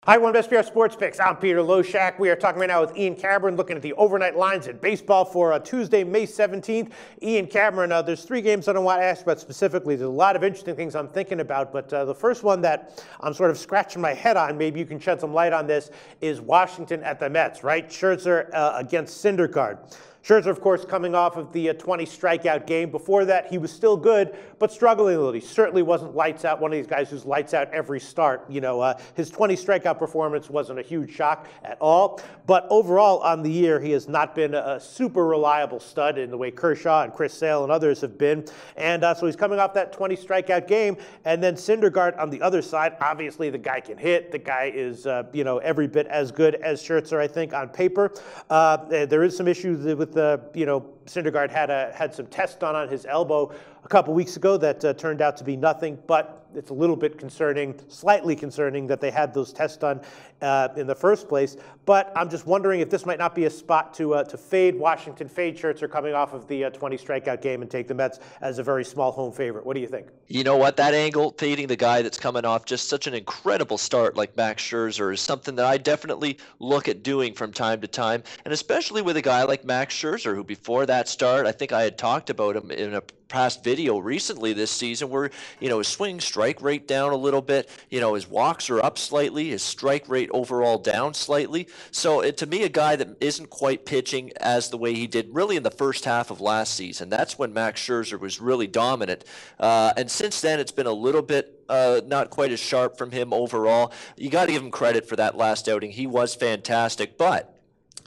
Hi, one of SBR Sports Picks. I'm Peter Loshak. We are talking right now with Ian Cameron, looking at the overnight lines in baseball for Tuesday, May 17th. Ian Cameron, there's three games I don't want to ask about specifically. There's a lot of interesting things I'm thinking about, but the first one that I'm sort of scratching my head on, maybe you can shed some light on this, is Washington at the Mets, right? Scherzer against Syndergaard. Scherzer, of course, coming off of the 20 strikeout game. Before that, he was still good, but struggling a little. He certainly wasn't lights out, one of these guys who's lights out every start. You know, his 20 strikeout performance wasn't a huge shock at all. But overall, on the year, he has not been a super reliable stud in the way Kershaw and Chris Sale and others have been. And so he's coming off that 20 strikeout game. And then Syndergaard on the other side, obviously the guy can hit. The guy is, every bit as good as Scherzer, I think, on paper. There is some issues with Syndergaard had some tests done on his elbow a couple weeks ago that turned out to be nothing, but it's a little bit concerning, slightly concerning that they had those tests done in the first place. But I'm just wondering if this might not be a spot to fade Washington, fade Scherzer coming off of the 20 strikeout game and take the Mets as a very small home favorite. What do you think? You know what? That angle, fading the guy that's coming off just such an incredible start like Max Scherzer, is something that I definitely look at doing from time to time, and especially with a guy like Max Scherzer, who before that start, I think I had talked about him in a past video recently this season where, his swing strike rate down a little bit, his walks are up slightly, his strike rate overall down slightly. So to me, a guy that isn't quite pitching as the way he did really in the first half of last season. That's when Max Scherzer was really dominant. And since then, it's been a little bit not quite as sharp from him overall. You got to give him credit for that last outing. He was fantastic, but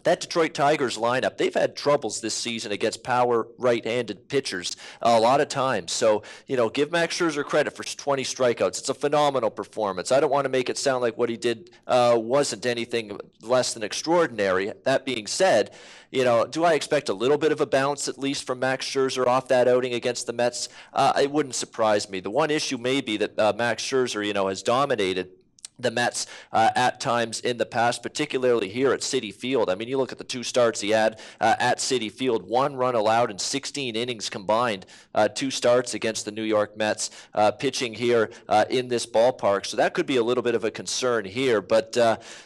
that Detroit Tigers lineup, they've had troubles this season against power right-handed pitchers a lot of times. So, give Max Scherzer credit for 20 strikeouts. It's a phenomenal performance. I don't want to make it sound like what he did wasn't anything less than extraordinary. That being said, do I expect a little bit of a bounce at least from Max Scherzer off that outing against the Mets? It wouldn't surprise me. The one issue may be that Max Scherzer, has dominated the Mets at times in the past, particularly here at Citi Field. I mean, you look at the two starts he had at Citi Field, 1 run allowed in 16 innings combined, 2 starts against the New York Mets, pitching here in this ballpark. So that could be a little bit of a concern here, but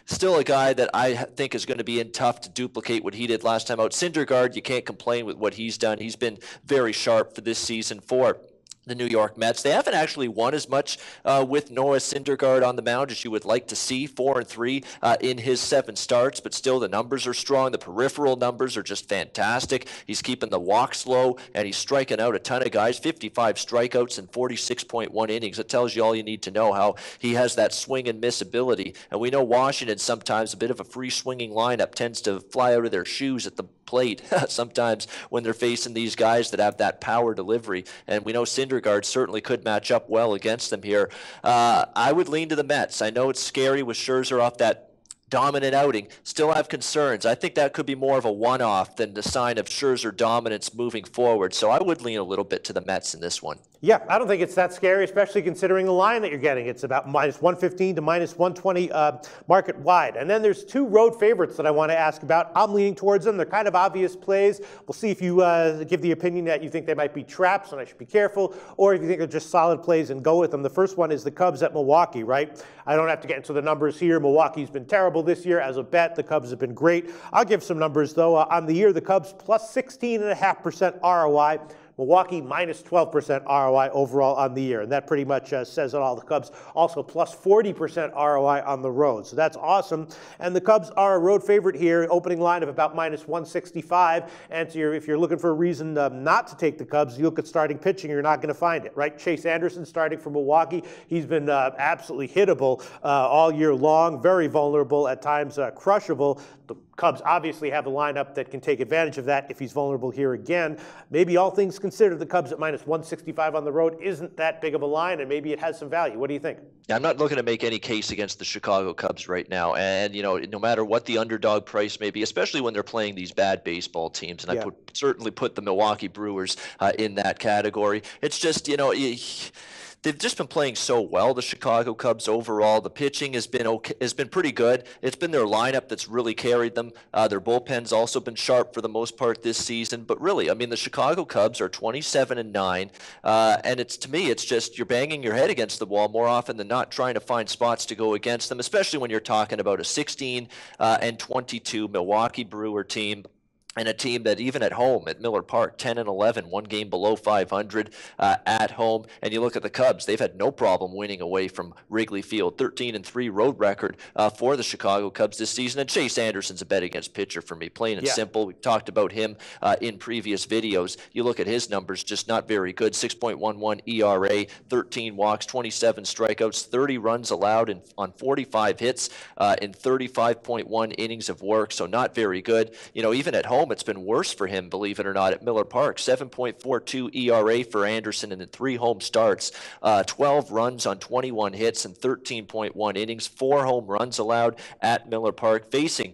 still a guy that I think is going to be tough to duplicate what he did last time out. Syndergaard, you can't complain with what he's done. He's been very sharp for this season for the New York Mets. They haven't actually won as much with Noah Syndergaard on the mound as you would like to see, 4-3 in his 7 starts, but still the numbers are strong. The peripheral numbers are just fantastic. He's keeping the walks low, and he's striking out a ton of guys, 55 strikeouts in 46.1 innings. It tells you all you need to know how he has that swing and miss ability. And we know Washington sometimes, a bit of a free swinging lineup, tends to fly out of their shoes at the plate sometimes when they're facing these guys that have that power delivery. And we know Syndergaard certainly could match up well against them here. I would lean to the Mets. I know it's scary with Scherzer off that dominant outing. Still have concerns. I think that could be more of a one-off than the sign of Scherzer dominance moving forward. So I would lean a little bit to the Mets in this one. Yeah, I don't think it's that scary, especially considering the line that you're getting. It's about minus 115 to minus 120 market wide. And then there's 2 road favorites that I want to ask about. I'm leaning towards them. They're kind of obvious plays. We'll see if you give the opinion that you think they might be traps and I should be careful, or if you think they're just solid plays and go with them. The first one is the Cubs at Milwaukee, right? I don't have to get into the numbers here. Milwaukee's been terrible this year as a bet. The Cubs have been great. I'll give some numbers, though. On the year, the Cubs plus 16.5% ROI. Milwaukee minus 12% ROI overall on the year. And that pretty much says it all. The Cubs also plus 40% ROI on the road. So that's awesome. And the Cubs are a road favorite here, opening line of about minus 165. And so if you're looking for a reason not to take the Cubs, you look at starting pitching, you're not going to find it, right? Chase Anderson starting for Milwaukee. He's been absolutely hittable all year long, very vulnerable, at times crushable. The Cubs obviously have a lineup that can take advantage of that if he's vulnerable here again. Maybe all things considered, the Cubs at minus 165 on the road isn't that big of a line, and maybe it has some value. What do you think? I'm not looking to make any case against the Chicago Cubs right now. And, no matter what the underdog price may be, especially when they're playing these bad baseball teams, and I certainly put the Milwaukee Brewers in that category. It's just, they've just been playing so well, the Chicago Cubs overall. The pitching has been okay, has been pretty good. It's been their lineup that's really carried them. Their bullpen's also been sharp for the most part this season. But really, I mean, the Chicago Cubs are 27-9, and it's, to me, it's just you're banging your head against the wall more often than not, trying to find spots to go against them, especially when you're talking about a 16-22 Milwaukee Brewer team. And a team that even at home at Miller Park, 10-11, one game below 500 at home. And you look at the Cubs; they've had no problem winning away from Wrigley Field. 13-3 road record for the Chicago Cubs this season. And Chase Anderson's a bet against pitcher for me, plain and simple. We've talked about him in previous videos. You look at his numbers; just not very good. 6.11 ERA, 13 walks, 27 strikeouts, 30 runs allowed on 45 hits in 35.1 innings of work. So not very good. You know, even at home, it's been worse for him, believe it or not, at Miller Park. 7.42 ERA for Anderson in the 3 home starts, 12 runs on 21 hits and 13.1 innings, 4 home runs allowed at Miller Park, facing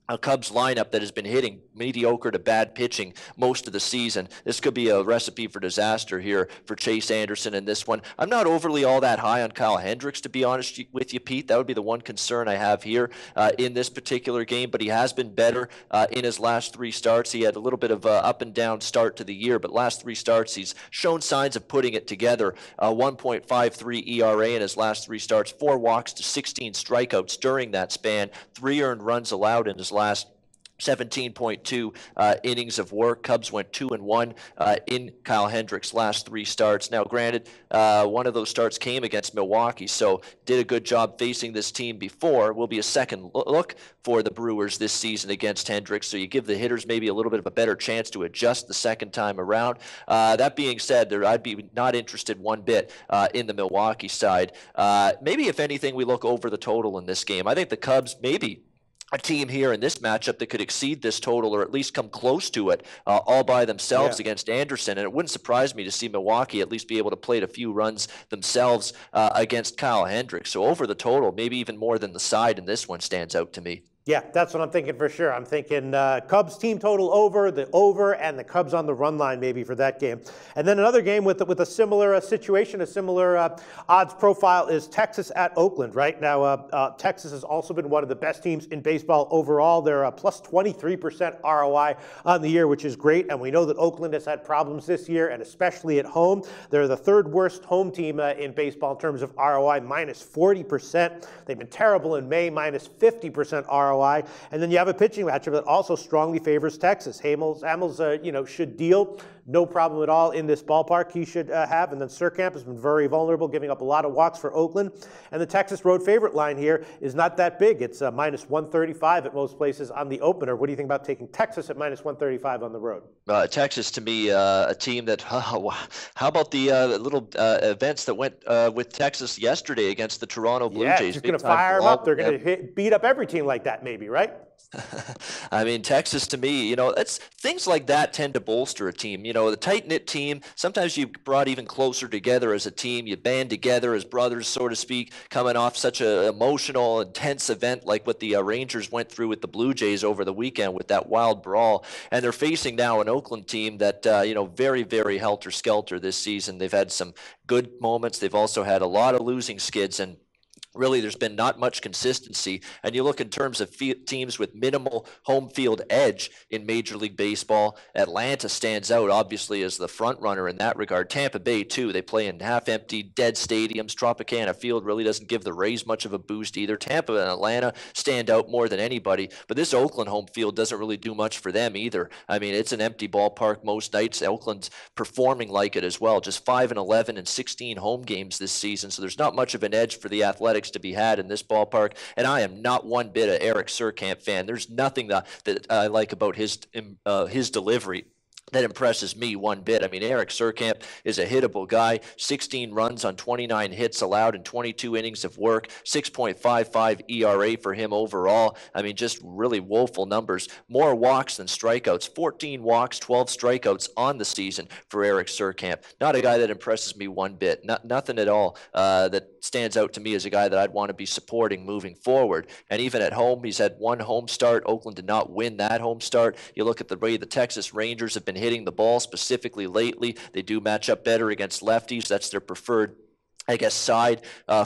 a Cubs lineup that has been hitting mediocre to bad pitching most of the season. This could be a recipe for disaster here for Chase Anderson in this one. I'm not overly all that high on Kyle Hendricks, to be honest with you, Pete. That would be the one concern I have here in this particular game, but he has been better in his last 3 starts. He had a little bit of a up and down start to the year, but last 3 starts he's shown signs of putting it together. 1.53 ERA in his last 3 starts, 4 walks to 16 strikeouts during that span, 3 earned runs allowed in his last 17.2 innings of work. Cubs went 2-1 in Kyle Hendricks' last 3 starts. Now, granted, one of those starts came against Milwaukee, so did a good job facing this team before. Will be a second look for the Brewers this season against Hendricks, so you give the hitters maybe a little bit of a better chance to adjust the second time around. That being said, I'd be not interested one bit in the Milwaukee side. Maybe, if anything, we look over the total in this game. I think the Cubs maybe a team here in this matchup that could exceed this total or at least come close to it all by themselves against Anderson. And it wouldn't surprise me to see Milwaukee at least be able to plate a few runs themselves against Kyle Hendricks. So over the total, maybe even more than the side in this one stands out to me. Yeah, that's what I'm thinking for sure. I'm thinking Cubs team total over, and the Cubs on the run line maybe for that game. And then another game with a similar situation, a similar odds profile is Texas at Oakland. Right now, Texas has also been one of the best teams in baseball overall. They're plus 23% ROI on the year, which is great. And we know that Oakland has had problems this year, and especially at home. They're the 3rd worst home team in baseball in terms of ROI, minus 40%. They've been terrible in May, minus 50% ROI. And then you have a pitching matchup that also strongly favors Texas. Hamels, should deal no problem at all in this ballpark. He should have. And then Surkamp has been very vulnerable, giving up a lot of walks for Oakland. And the Texas road favorite line here is not that big. It's minus 135 at most places on the opener. What do you think about taking Texas at minus 135 on the road? Texas, to me, a team that, how about the little events that went with Texas yesterday against the Toronto Blue Jays? Yeah, just going to fire them up. They're going to beat up every team like that maybe, right? I mean, Texas, to me, it's things like that tend to bolster a team. The tight-knit team, sometimes you brought even closer together as a team. You band together as brothers, so to speak, coming off such an emotional, intense event like what the Rangers went through with the Blue Jays over the weekend with that wild brawl. And they're facing now an Oakland team that, very, very helter-skelter this season. They've had some good moments. They've also had a lot of losing skids, and really, there's been not much consistency. And you look in terms of teams with minimal home field edge in Major League Baseball, Atlanta stands out, obviously, as the front runner in that regard. Tampa Bay, too. They play in half-empty, dead stadiums. Tropicana Field really doesn't give the Rays much of a boost either. Tampa and Atlanta stand out more than anybody. But this Oakland home field doesn't really do much for them either. I mean, it's an empty ballpark most nights. Oakland's performing like it as well. Just 5-11 in 16 home games this season. So there's not much of an edge for the Athletics to be had in this ballpark, and I am not one bit an Eric Surkamp fan. There's nothing that I like about his delivery that impresses me one bit. I mean, Eric Surkamp is a hittable guy. 16 runs on 29 hits allowed in 22 innings of work. 6.55 ERA for him overall. I mean, just really woeful numbers. More walks than strikeouts. 14 walks, 12 strikeouts on the season for Eric Surkamp. Not a guy that impresses me one bit. Nothing at all that stands out to me as a guy that I'd want to be supporting moving forward. And even at home, he's had one home start. Oakland did not win that home start. You look at the way the Texas Rangers have been hitting the ball specifically lately. They do match up better against lefties. That's their preferred side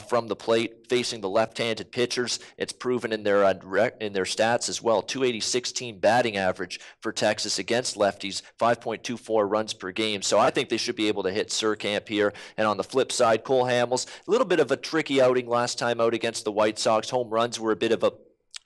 from the plate, facing the left-handed pitchers. It's proven in their stats as well. 280-16 batting average for Texas against lefties, 5.24 runs per game. So I think they should be able to hit Surkamp here. And on the flip side, Cole Hamels, a little bit of a tricky outing last time out against the White Sox. Home runs were a bit of a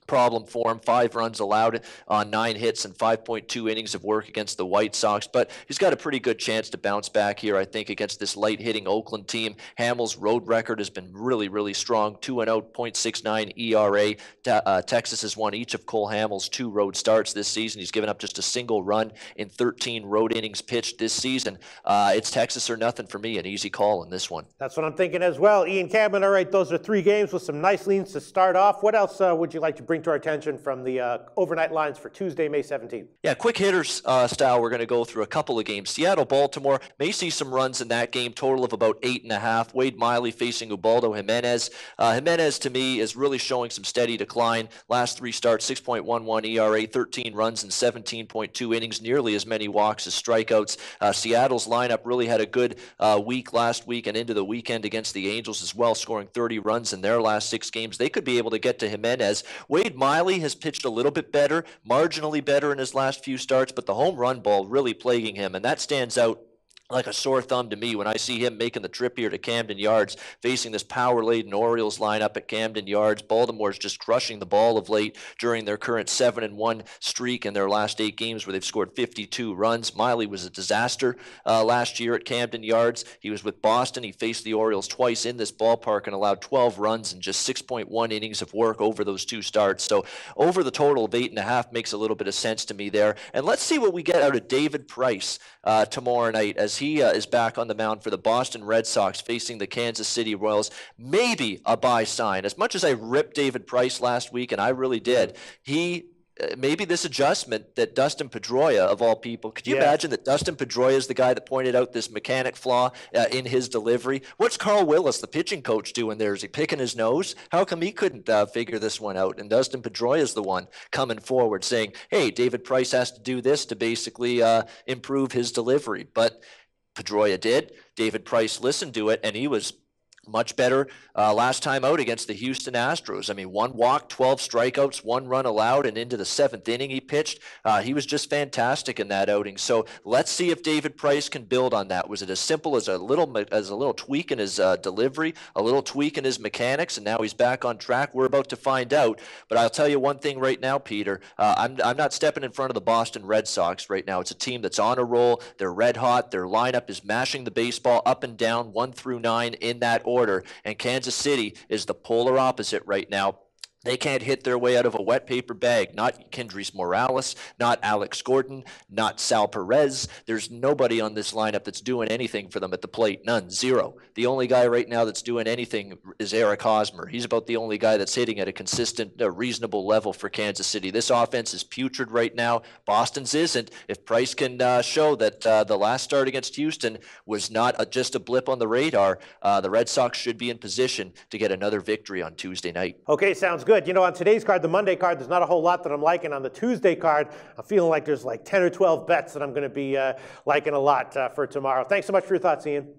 problem for him. 5 runs allowed on 9 hits and 5.2 innings of work against the White Sox, but he's got a pretty good chance to bounce back here, I think, against this light-hitting Oakland team. Hamels' road record has been really, really strong. 2-0, .69 ERA. Texas has won each of Cole Hamels' 2 road starts this season. He's given up just a single run in 13 road innings pitched this season. It's Texas or nothing for me, an easy call in this one. That's what I'm thinking as well. Ian Cameron, all right, those are 3 games with some nice leans to start off. What else would you like to bring to our attention from the overnight lines for Tuesday, May 17th? Yeah, quick hitters style. We're going to go through a couple of games. Seattle-Baltimore may see some runs in that game, total of about 8.5. Wade Miley facing Ubaldo Jimenez. Jimenez, to me, is really showing some steady decline. Last 3 starts, 6.11 ERA, 13 runs in 17.2 innings, nearly as many walks as strikeouts. Seattle's lineup really had a good week last week and into the weekend against the Angels as well, scoring 30 runs in their last 6 games. They could be able to get to Jimenez. Wade Miley has pitched a little bit better, marginally better in his last few starts, but the home run ball really plaguing him, and that stands out like a sore thumb to me when I see him making the trip here to Camden Yards, facing this power-laden Orioles lineup at Camden Yards. Baltimore's just crushing the ball of late during their current 7-1 streak in their last 8 games where they've scored 52 runs. Miley was a disaster last year at Camden Yards. He was with Boston. He faced the Orioles twice in this ballpark and allowed 12 runs and just 6.1 innings of work over those 2 starts. So over the total of 8.5 makes a little bit of sense to me there. And let's see what we get out of David Price tomorrow night as he is back on the mound for the Boston Red Sox facing the Kansas City Royals. Maybe a buy sign. As much as I ripped David Price last week, and I really did, maybe this adjustment that Dustin Pedroia, of all people, could you imagine that Dustin Pedroia is the guy that pointed out this mechanic flaw in his delivery? What's Carl Willis, the pitching coach, doing there? Is he picking his nose? How come he couldn't figure this one out? And Dustin Pedroia is the one coming forward saying, hey, David Price has to do this to basically improve his delivery. But Pedroia did. David Price listened to it, and he was much better last time out against the Houston Astros. I mean, 1 walk, 12 strikeouts, 1 run allowed, and into the 7th inning he pitched. He was just fantastic in that outing. So let's see if David Price can build on that. Was it as simple as a little tweak in his delivery, a little tweak in his mechanics, and now he's back on track? We're about to find out. But I'll tell you one thing right now, Peter. I'm not stepping in front of the Boston Red Sox right now. It's a team that's on a roll. They're red hot. Their lineup is mashing the baseball up and down, 1 through 9 in that order. And Kansas City is the polar opposite right now. They can't hit their way out of a wet paper bag. Not Kendrys Morales, not Alex Gordon, not Sal Perez. There's nobody on this lineup that's doing anything for them at the plate. None. 0. The only guy right now that's doing anything is Eric Hosmer. He's about the only guy that's hitting at a consistent, reasonable level for Kansas City. This offense is putrid right now. Boston's isn't. If Price can show that the last start against Houston was not just a blip on the radar, the Red Sox should be in position to get another victory on Tuesday night. Okay, sounds good. You know, on today's card, the Monday card, there's not a whole lot that I'm liking. On the Tuesday card, I'm feeling like there's like 10 or 12 bets that I'm going to be liking a lot for tomorrow. Thanks so much for your thoughts, Ian.